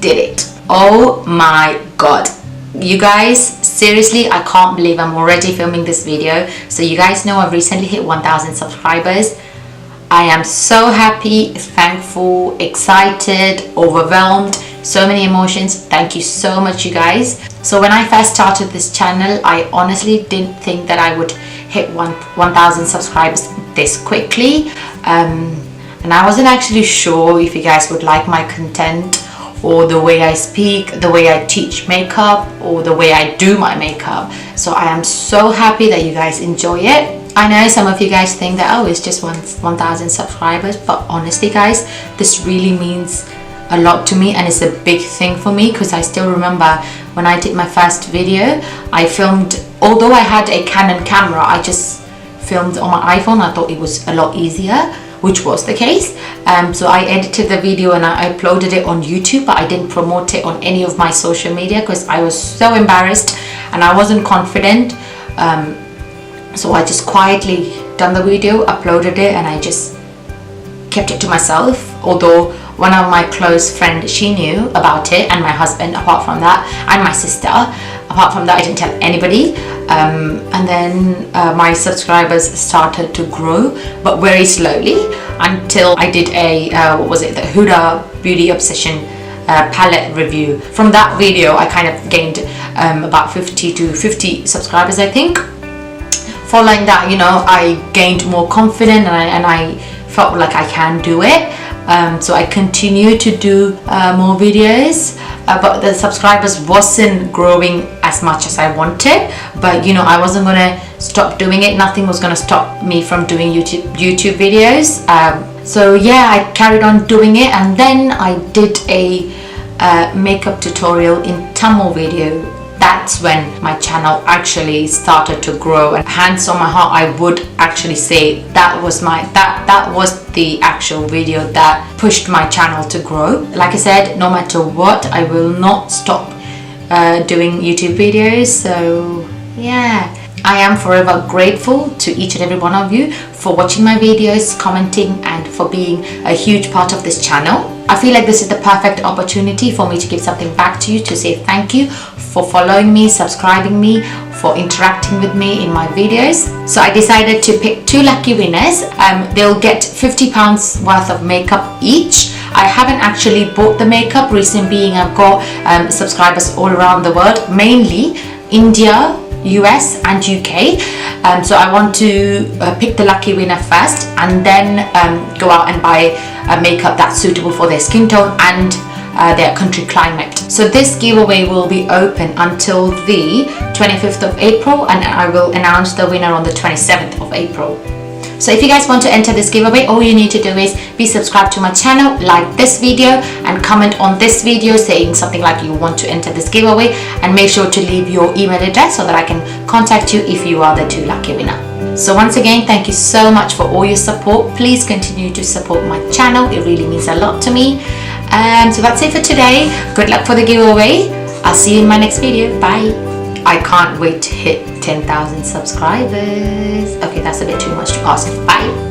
did it. Oh my god. You guys, seriously, I can't believe I'm already filming this video. So you guys know I've recently hit 1,000 subscribers. I am so happy, thankful, excited, overwhelmed, so many emotions. Thank you so much, you guys. So when I first started this channel, I honestly didn't think that I would hit 1,000 subscribers this quickly. And I wasn't actually sure if you guys would like my content, or the way I speak, the way I teach makeup, or the way I do my makeup. So I am so happy that you guys enjoy it. I know some of you guys think that, oh, it's just 1,000 subscribers, but honestly guys, this really means a lot to me, and it's a big thing for me, because I still remember when I did my first video, I filmed, although I had a Canon camera, I just filmed on my iPhone. I thought it was a lot easier, which was the case. So I edited the video and I uploaded it on YouTube, but I didn't promote it on any of my social media because I was so embarrassed and I wasn't confident. So I just quietly done the video, uploaded it, and I just kept it to myself. Although one of my close friends, she knew about it, and my husband, apart from that, and my sister. Apart from that, I didn't tell anybody. And then my subscribers started to grow, but very slowly, until I did a the Huda Beauty Obsession palette review. From that video, I kind of gained about 50 to 50 subscribers, I think. Following that, you know, I gained more confidence, and I felt like I can do it. So I continue to do more videos, but the subscribers wasn't growing as much as I wanted. But you know, I wasn't gonna stop doing it. Nothing was gonna stop me from doing YouTube videos. So yeah, I carried on doing it, and then I did a makeup tutorial in Tamil video. That's when my channel actually started to grow, and hands on my heart, I would actually say that was that was the actual video that pushed my channel to grow. Like I said, no matter what, I will not stop doing YouTube videos. So yeah, I am forever grateful to each and every one of you for watching my videos, commenting, and for being a huge part of this channel. I feel like this is the perfect opportunity for me to give something back to you, to say thank you for following me, subscribing me, for interacting with me in my videos. So I decided to pick 2 lucky winners. They'll get £50 worth of makeup each. I haven't actually bought the makeup, reason being I've got subscribers all around the world, mainly India, US and UK. So I want to pick the lucky winner first, and then go out and buy makeup that's suitable for their skin tone and their country climate. So this giveaway will be open until the 25th of April, and I will announce the winner on the 27th of April. So if you guys want to enter this giveaway, all you need to do is be subscribed to my channel, like this video, and comment on this video saying something like you want to enter this giveaway, and make sure to leave your email address so that I can contact you if you are the 2 lucky winner. So once again, thank you so much for all your support. Please continue to support my channel. It really means a lot to me. So that's it for today. Good luck for the giveaway. I'll see you in my next video. Bye. I can't wait to hit 10,000 subscribers. Okay, that's a bit too much to ask. Bye.